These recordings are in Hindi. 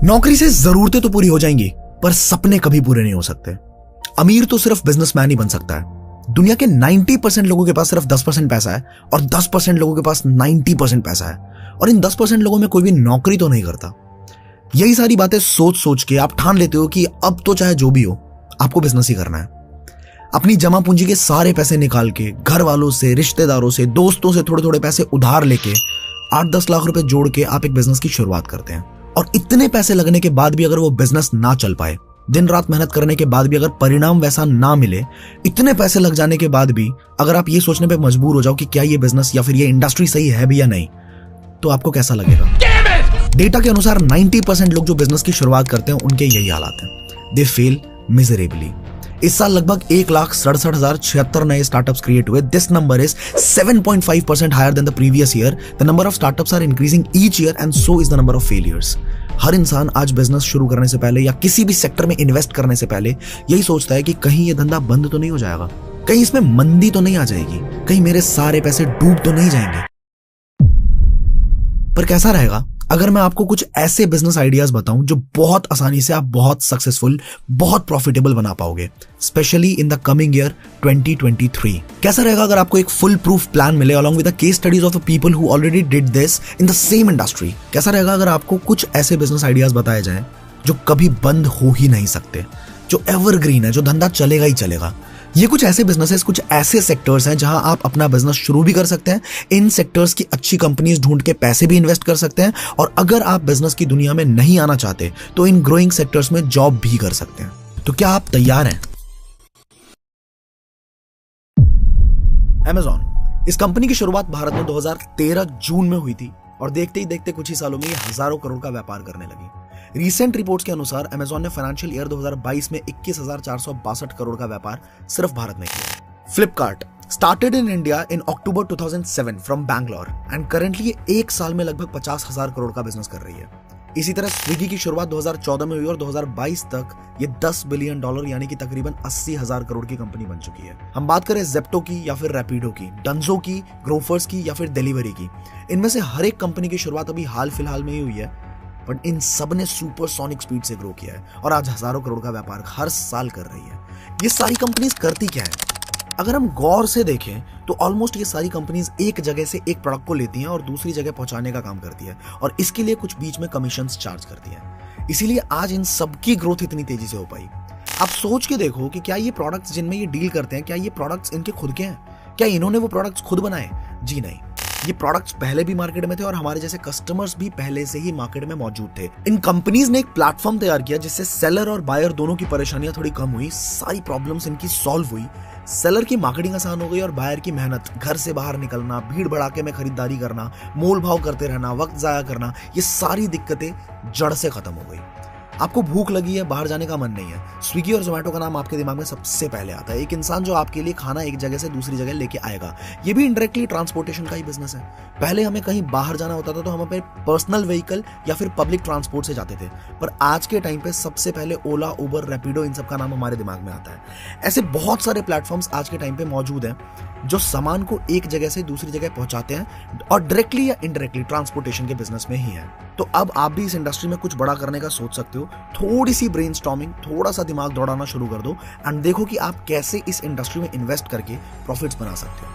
नौकरी से जरूरतें तो पूरी हो जाएंगी, पर सपने कभी पूरे नहीं हो सकते। अमीर तो सिर्फ बिजनेसमैन ही बन सकता है। दुनिया के 90% लोगों के पास सिर्फ 10% पैसा है और 10% लोगों के पास 90% पैसा है, और इन 10% लोगों में कोई भी नौकरी तो नहीं करता। यही सारी बातें सोच सोच के आप ठान लेते हो कि अब तो चाहे जो भी हो, आपको बिजनेस ही करना है। अपनी जमा पूंजी के सारे पैसे निकाल के, घर वालों से, रिश्तेदारों से, दोस्तों से थोड़े थोड़े पैसे उधार लेके 8-10 लाख रुपए जोड़ के आप एक बिजनेस की शुरुआत करते हैं। और इतने पैसे लगने के बाद भी अगर वो बिजनेस ना चल पाए, दिन रात मेहनत करने के बाद भी अगर परिणाम वैसा ना मिले, इतने पैसे लग जाने के बाद भी अगर आप ये सोचने पे मजबूर हो जाओ कि क्या ये बिजनेस या फिर ये इंडस्ट्री सही है भी या नहीं, तो आपको कैसा लगेगा? डेटा के अनुसार 90% लोग जो बिजनेस की शुरुआत करते हैं उनके यही हालात हैं। They fail miserably. इस साल लगभग 1,67,076 नए स्टार्टअप्स क्रिएट हुए। This number is 7.5% higher than the previous year. The number of startups are increasing each year and so is the number of failures. हर इंसान आज बिजनेस शुरू करने से पहले या किसी भी सेक्टर में इन्वेस्ट करने से पहले यही सोचता है कि कहीं ये धंधा बंद तो नहीं हो जाएगा, कहीं इसमें मंदी तो नहीं आ जाएगी, कहीं मेरे सारे पैसे डूब तो नहीं जाएंगे। पर कैसा रहेगा अगर मैं आपको कुछ ऐसे बिजनेस आइडियाज बताऊं जो बहुत आसानी से आप बहुत सक्सेसफुल, बहुत प्रॉफिटेबल बना पाओगे, specially in the coming year 2023। कैसा रहेगा अगर आपको एक फुल प्रूफ प्लान मिले along with the case studies of the people who already did this in the same industry? कैसा रहेगा अगर आपको कुछ ऐसे बिजनेस आइडियाज बताए जाएं जो कभी बंद हो ही नहीं सकते, जो एवरग्रीन है, जो धंधा चलेगा ही चलेगा? ये कुछ ऐसे बिजनेसेस, कुछ ऐसे सेक्टर्स हैं जहां आप अपना बिजनेस शुरू भी कर सकते हैं, इन सेक्टर्स की अच्छी कंपनीज ढूंढ के पैसे भी इन्वेस्ट कर सकते हैं, और अगर आप बिजनेस की दुनिया में नहीं आना चाहते तो इन ग्रोइंग सेक्टर्स में जॉब भी कर सकते हैं। तो क्या आप तैयार हैं? Amazon, इस कंपनी की शुरुआत भारत में 2013 जून में हुई थी और देखते ही देखते कुछ ही सालों में ये हजारों करोड़ का व्यापार करने लगी। रीसेंट रिपोर्ट्स के अनुसार Amazon ने फाइनेंशियल ईयर 2022 में 21,462 करोड़ का व्यापार सिर्फ भारत में किया। Flipkart started in India in October 2007 from Bangalore and currently ये एक साल में लगभग 50,000 करोड़ का बिजनेस कर रही है। इसी तरह स्विगी की शुरुआत 2014 में हुई और 2022 तक ये $10 बिलियन यानी कि तकरीबन 80,000 करोड़ की कंपनी बन चुकी है। हम बात करें जेप्टो की या फिर रैपिडो की, डंजो की, ग्रोफर्स की या फिर डिलीवरी की, इनमें से हर एक कंपनी की शुरुआत अभी हाल फिलहाल में ही हुई है, बट इन सब ने सुपरसोनिक स्पीड से ग्रो किया है और आज हजारों करोड़ का व्यापार हर साल कर रही है। ये सारी कंपनीज करती क्या है? अगर हम गौर से देखें तो ऑलमोस्ट ये सारी कंपनीज एक जगह से एक प्रोडक्ट को लेती हैं और दूसरी जगह पहुंचाने का काम करती है, और इसके लिए कुछ बीच में कमीशंस चार्ज करती है। इसीलिए आज इन सबकी ग्रोथ इतनी तेजी से हो पाई। आप सोच के देखो कि क्या ये प्रोडक्ट्स जिनमें ये डील करते हैं, क्या ये प्रोडक्ट्स इनके खुद के हैं? क्या इन्होंने वो प्रोडक्ट्स खुद बनाए? जी नहीं, ये प्रोडक्ट्स पहले भी मार्केट में थे और हमारे जैसे कस्टमर्स भी पहले से ही मार्केट में मौजूद थे। इन कंपनीज ने एक प्लेटफॉर्म तैयार किया जिससे सेलर और बायर दोनों की परेशानियां थोड़ी कम हुई, सारी प्रॉब्लम्स इनकी सॉल्व हुई। सेलर की मार्केटिंग आसान हो गई और बायर की मेहनत, घर से बाहर निकलना, भीड़ भड़ाके में खरीदारी करना, मोल भाव करते रहना, वक्त जाया करना, ये सारी दिक्कतें जड़ से खत्म हो गई। आपको भूख लगी है, बाहर जाने का मन नहीं है, स्विगी और जोमेटो का नाम आपके दिमाग में सबसे पहले आता है। एक इंसान जो आपके लिए खाना एक जगह से दूसरी जगह लेके आएगा। ये भी इनडायरेक्टली ट्रांसपोर्टेशन का ही बिजनेस है। पहले हमें कहीं बाहर जाना होता था तो हम अपने पर्सनल व्हीकल या फिर पब्लिक ट्रांसपोर्ट से जाते थे, पर आज के टाइम पे सबसे पहले ओला, उबर, रैपिडो, इन सब का नाम हमारे दिमाग में आता है। ऐसे बहुत सारे प्लेटफॉर्म्स आज के टाइम पे मौजूद हैं जो सामान को एक जगह से दूसरी जगह पहुंचाते हैं और डायरेक्टली या इनडायरेक्टली ट्रांसपोर्टेशन के बिजनेस में ही है। तो अब आप भी इस इंडस्ट्री में कुछ बड़ा करने का सोच सकते हो। थोड़ी सी ब्रेनस्टॉर्मिंग, थोड़ा सा दिमाग दौड़ाना शुरू कर दो एंड देखो कि आप कैसे इस इंडस्ट्री में इन्वेस्ट करके प्रॉफिट्स बना सकते हो।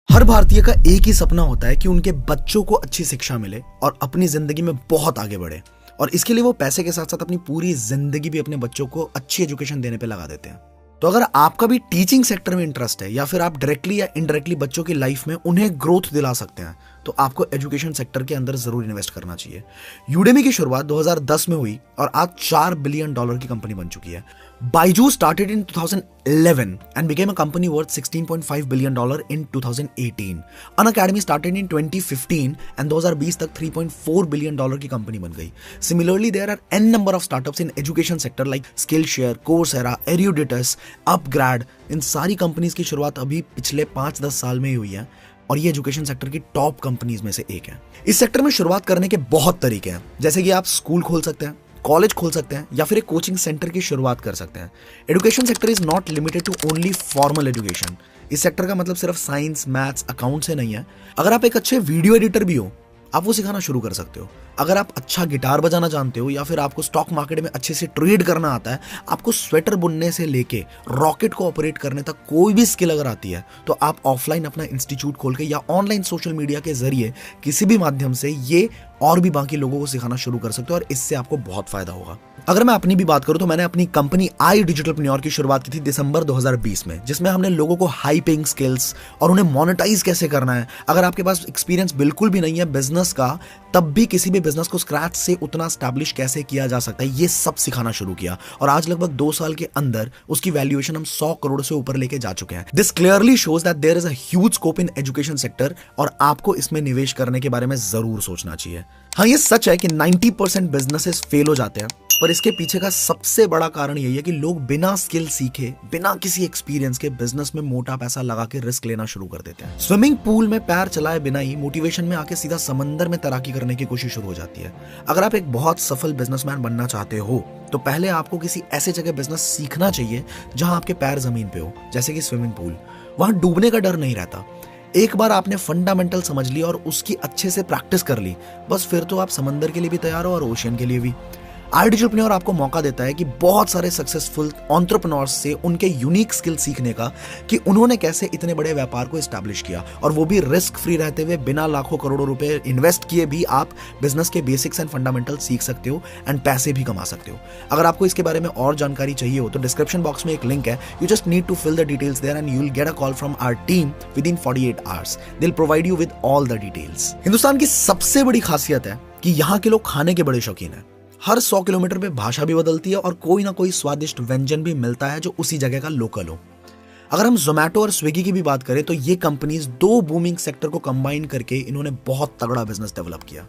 हर भारतीय का एक ही सपना होता है कि उनके बच्चों को अच्छी शिक्षा मिले और अपनी जिंदगी में बहुत आगे बढ़े, और इसके लिए वो पैसे के साथ साथ अपनी पूरी जिंदगी भी अपने बच्चों को अच्छी एजुकेशन देने पे लगा देते हैं। तो अगर आपका भी टीचिंग सेक्टर में इंटरेस्ट है या फिर आप डायरेक्टली या इनडायरेक्टली बच्चों की लाइफ में उन्हें ग्रोथ दिला सकते हैं, तो आपको एजुकेशन सेक्टर के अंदर जरूर इन्वेस्ट करना चाहिए। यूडेमी की शुरुआत 2010 में हुई और आज $4 बिलियन की कंपनी बन चुकी है। Byju's started in 2011 and became a company worth $16.5 billion in 2018. Unacademy started in 2015 and 2020 तक $3.4 बिलियन की कंपनी बन गई। Similarly, there are n number of startups in education sector like Skillshare, Coursera, Eruditus, Upgrad. इन सारी कंपनीज की शुरुआत अभी पिछले 5-10 साल में ही हुई है और ये एजुकेशन सेक्टर की टॉप कंपनीज में से एक है। इस सेक्टर में शुरुआत करने के बहुत तरीके हैं, जैसे कि आप स्कूल खोल सकते हैं, कॉलेज खोल सकते हैं या फिर एक कोचिंग सेंटर की शुरुआत कर सकते हैं। Education sector is not limited to only formal education. इस सेक्टर का मतलब सिर्फ साइंस, मैथ्स, अकाउंट से नहीं है। अगर आप एक अच्छे वीडियो एडिटर भी हो, आप वो सिखाना शुरू कर सकते हो। अगर आप अच्छा गिटार बजाना जानते हो या फिर आपको स्टॉक मार्केट में अच्छे से ट्रेड करना आता है, आपको स्वेटर बुनने से लेके रॉकेट को ऑपरेट करने तक कोई भी स्किल अगर आती है, तो आप ऑफलाइन अपना इंस्टीट्यूट खोल के या ऑनलाइन सोशल मीडिया के जरिए किसी भी माध्यम से ये और भी बाकी लोगों को सिखाना शुरू कर सकते हो और इससे आपको बहुत फायदा होगा। अगर मैं अपनी भी बात करूं तो मैंने अपनी कंपनी आई डिजिटलप्रेन्योर की शुरुआत की थी दिसंबर 2020 में, जिसमें हमने लोगों को हाई पेइंग स्किल्स और उन्हें मोनेटाइज कैसे करना है। अगर आपके पास एक्सपीरियंस बिल्कुल भी नहीं है बिजनेस का, तब भी किसी भी बिजनेस को स्क्रैच से उतना स्टैब्लिश कैसे किया जा सकता है, ये सब सिखाना शुरू किया। और आज लगभग 2 साल के अंदर उसकी वैल्यूएशन हम 100 करोड़ से ऊपर लेके जा चुके हैं। This clearly shows that there is a huge scope in education sector और आपको इसमें निवेश करने के बारे में जरूर सोचना चाहिए। हाँ, ये सच है कि 90% बिजनेसेस फेल हो जाते हैं, पर इसके पीछे का सबसे बड़ा कारण यही है कि लोग बिना स्किल सीखे, बिना किसी एक्सपीरियंस के बिजनेस में मोटा पैसा लगा के रिस्क लेना शुरू कर देते हैं। स्विमिंग पूल में पैर चलाए बिना ही मोटिवेशन में आके सीधा समंदर में तैराकी करने की कोशिश शुरू हो जाती है। अगर आप एक बहुत सफल बिजनेसमैन बनना चाहते हो तो पहले आपको किसी ऐसे जगह बिजनेस सीखना चाहिए जहां आपके पैर जमीन पे हो, जैसे कि स्विमिंग पूल। वहां डूबने का डर नहीं रहता। एक बार आपने फंडामेंटल समझ ली और उसकी अच्छे से प्रैक्टिस कर ली, बस फिर तो आप समंदर के लिए भी तैयार हो और ओशियन के लिए भी। आई डिजिटलप्रेन्योर आपको मौका देता है कि बहुत सारे सक्सेसफुल एंटरप्रेन्योर्स से उनके यूनिक स्किल सीखने का, कि उन्होंने कैसे इतने बड़े व्यापार को एस्टैब्लिश किया, और वो भी रिस्क फ्री रहते हुए, बिना लाखों करोड़ों रुपए इन्वेस्ट किए भी आप बिजनेस के बेसिक्स एंड फंडामेंटल सीख सकते हो एंड पैसे भी कमा सकते हो। अगर आपको इसके बारे में और जानकारी चाहिए हो तो डिस्क्रिप्शन बॉक्स में एक लिंक है, you just need to fill the details there and you will get a call from our team within 48 hours. They will provide you with all the details. Hindustan की सबसे बड़ी खासियत है कि यहाँ के लोग खाने के बड़े शौकीन हैं। हर 100 किलोमीटर पे भाषा भी बदलती है और कोई ना कोई स्वादिष्ट व्यंजन भी मिलता है जो उसी जगह का लोकल हो। अगर हम जोमैटो और स्विगी की भी बात करें तो ये कंपनीज 2 बूमिंग सेक्टर को कंबाइन करके इन्होंने बहुत तगड़ा बिजनेस डेवलप किया,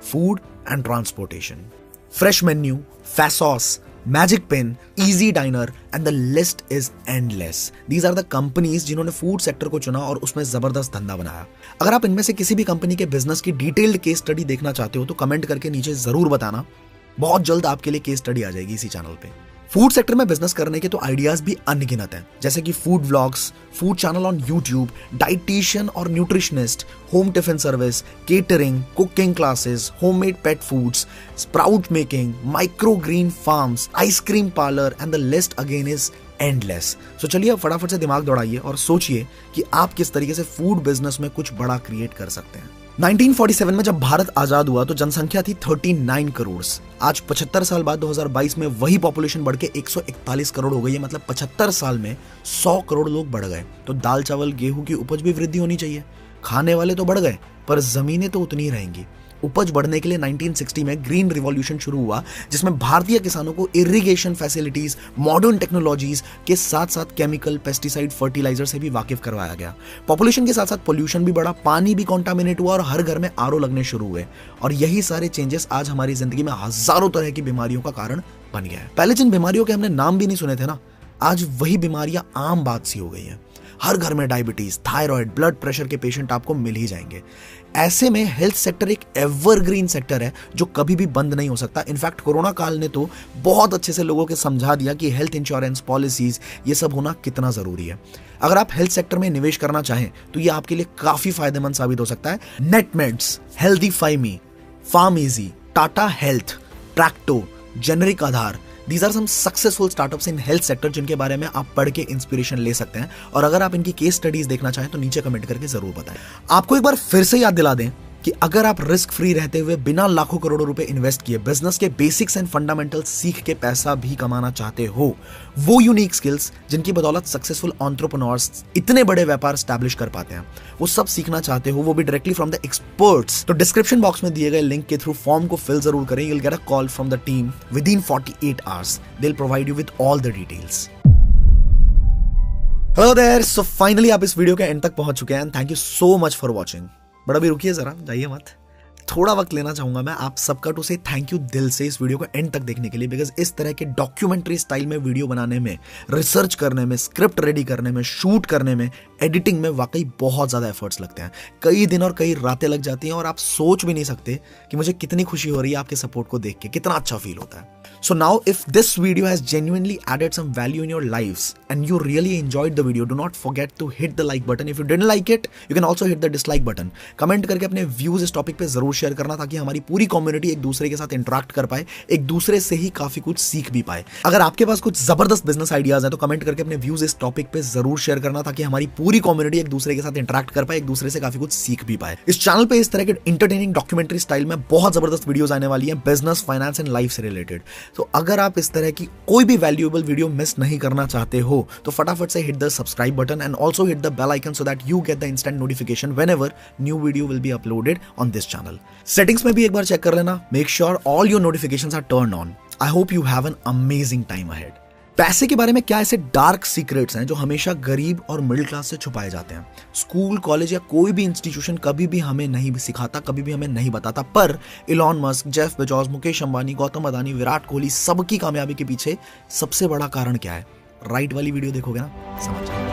food and transportation. Fresh menu, Faasos, Magicpin, EazyDiner and the list is endless. These are the companies जिन्होंने फूड सेक्टर को चुना और उसमें जबरदस्त धंधा बनाया। अगर आप इनमें से किसी भी कंपनी के बिजनेस की डिटेल्ड केस स्टडी देखना चाहते हो तो कमेंट करके नीचे जरूर बताना। बहुत जल्द आपके लिए केस स्टडी आ जाएगी इसी चैनल पे। फूड सेक्टर में बिजनेस करने के तो आइडियाज भी अनगिनत हैं, जैसे कि food vlogs, food channel on YouTube, dietitian और nutritionist, home tiffin service, catering, cooking classes, homemade pet foods, sprout making, micro green farms, ice cream parlour and the list again is endless. So चलिए अब फटाफट से दिमाग दौड़ाइए और सोचिए कि आप किस तरीके से फूड बिजनेस में कुछ बड़ा क्रिएट कर सकते हैं। 1947 में जब भारत आजाद हुआ तो जनसंख्या थी 39 करोड़। आज 75 साल बाद 2022 में वही पॉपुलेशन बढ़ के 141 करोड़ हो गई है। मतलब 75 साल में 100 करोड़ लोग बढ़ गए। तो दाल चावल गेहूं की उपज भी वृद्धि होनी चाहिए। खाने वाले तो बढ़ गए पर जमीनें तो उतनी ही रहेंगी। उपज बढ़ने के लिए 1960 में ग्रीन रिवॉल्यूशन शुरू हुआ, जिसमें भारतीय किसानों को इरिगेशन फैसिलिटीज, मॉडर्न टेक्नोलॉजीज के साथ साथ केमिकल, पेस्टिसाइड, फर्टिलाइजर से भी वाकिफ करवाया गया। पॉपुलेशन के साथ साथ पोल्यूशन भी बढ़ा, पानी भी कॉन्टामिनेट हुआ और हर घर में आरओ लगने शुरू हुए। और यही सारे चेंजेस आज हमारी जिंदगी में हजारों तरह की बीमारियों का कारण बन गया है। पहले जिन बीमारियों के हमने नाम भी नहीं सुने थे ना, आज वही बीमारियां आम बात सी हो गई हैं। हर घर में डायबिटीज, थायराइड, ब्लड प्रेशर के पेशेंट आपको मिल ही जाएंगे। ऐसे में हेल्थ सेक्टर एक एवरग्रीन सेक्टर है जो कभी भी बंद नहीं हो सकता। इनफैक्ट कोरोना काल ने तो बहुत अच्छे से लोगों के समझा दिया कि हेल्थ इंश्योरेंस पॉलिसीज ये सब होना कितना जरूरी है। अगर आप हेल्थ सेक्टर में निवेश करना चाहें तो ये आपके लिए काफी फायदेमंद साबित हो सकता है। Netmeds, HealthifyMe, PharmEasy, Tata health, ट्रैक्टो, generic Aadhaar, These are some successful startups in health sector जिनके बारे में आप पढ़ के इंस्पिरेशन ले सकते हैं। और अगर आप इनकी केस स्टडीज देखना चाहें तो नीचे कमेंट करके जरूर बताएं। आपको एक बार फिर से याद दिला दें कि अगर आप रिस्क फ्री रहते हुए बिना लाखों करोड़ों रुपए इन्वेस्ट किए बिजनेस के बेसिक्स एंड फंडामेंटल्स सीख के पैसा भी कमाना चाहते हो, वो यूनिक स्किल्स जिनकी बदौलत सक्सेसफुल एंटरप्रेन्योर्स इतने बड़े व्यापार स्टैब्लिश कर पाते हैं, वो सब सीखना चाहते हो, वो भी डायरेक्टली फ्रॉम द एक्सपर्ट्स, तो डिस्क्रिप्शन बॉक्स में दिए गए लिंक के थ्रू फॉर्म को फिल जरूर करें। You will get a call from the team within 48 hours. They will provide you with all the details. Hello there, so finally आप इस वीडियो के एंड तक पहुंच चुके हैं। Thank you so much for watching. But अभी रुकिए जरा, जाइए मत। थोड़ा वक्त लेना चाहूंगा मैं आप सबका टू से थैंक यू दिल से इस वीडियो को एंड तक देखने के लिए, बिकॉज इस तरह के डॉक्यूमेंट्री स्टाइल में वीडियो बनाने में, रिसर्च करने में, स्क्रिप्ट रेडी करने में, शूट करने में, एडिटिंग में वाकई बहुत ज्यादा एफर्ट्स लगते हैं। कई दिन और कई रातें लग जाती हैं और आप सोच भी नहीं सकते कि मुझे कितनी खुशी हो रही है आपके सपोर्ट को देख के, कितना अच्छा फील होता है। So now if this video has genuinely added some value in your lives and you really enjoyed the video, do not forget to hit the like button. If you didn't like it, you can also hit the dislike button. Comment करके अपने views इस topic पे जरूर शेयर करना ताकि हमारी पूरी कम्युनिटी एक दूसरे के साथ इंटरेक्ट कर पाए, एक दूसरे से ही काफी कुछ सीख भी पाए। अगर आपके पास कुछ जबरदस्त बिजनेस आइडियाज है तो कमेंट करके अपने व्यूज इस टॉपिक पे जरूर शेयर करना ताकि हमारी पूरी कम्युनिटी एक दूसरे के साथ इंटरेक्ट कर पाए, एक दूसरे से काफी कुछ सीख भी पाए। इस चैनल पे इस तरह के इंटरटेनिंग डॉक्यूमेंट्री स्टाइल में बहुत जबरदस्त वीडियोस आने वाली हैं बिजनेस, फाइनेंस एंड लाइफ से रिलेटेड। तो अगर आप इस तरह की कोई भी वैल्यूएबल वीडियो मिस नहीं करना चाहते हो तो फटाफट से hit the subscribe button and also hit the bell icon so that you get the instant notification whenever new video will be uploaded on this channel. Settings में भी एक बार चेक कर लेना, make sure all your notifications are turn on. I hope you have an amazing time ahead. पैसे के बारे में क्या ऐसे डार्क सीक्रेट्स हैं जो हमेशा गरीब और मिडिल क्लास से छुपाए जाते हैं? स्कूल, कॉलेज या कोई भी इंस्टीट्यूशन कभी भी हमें नहीं सिखाता, कभी भी हमें नहीं बताता, पर Elon Musk, Jeff Bezos, Mukesh Ambani, Gautam Adani, Virat Kohli सबकी कामयाबी के पीछे सबसे बड़ा कारण क्या है? राइट वाली वीडियो देखोगे ना, समझ जाओगे।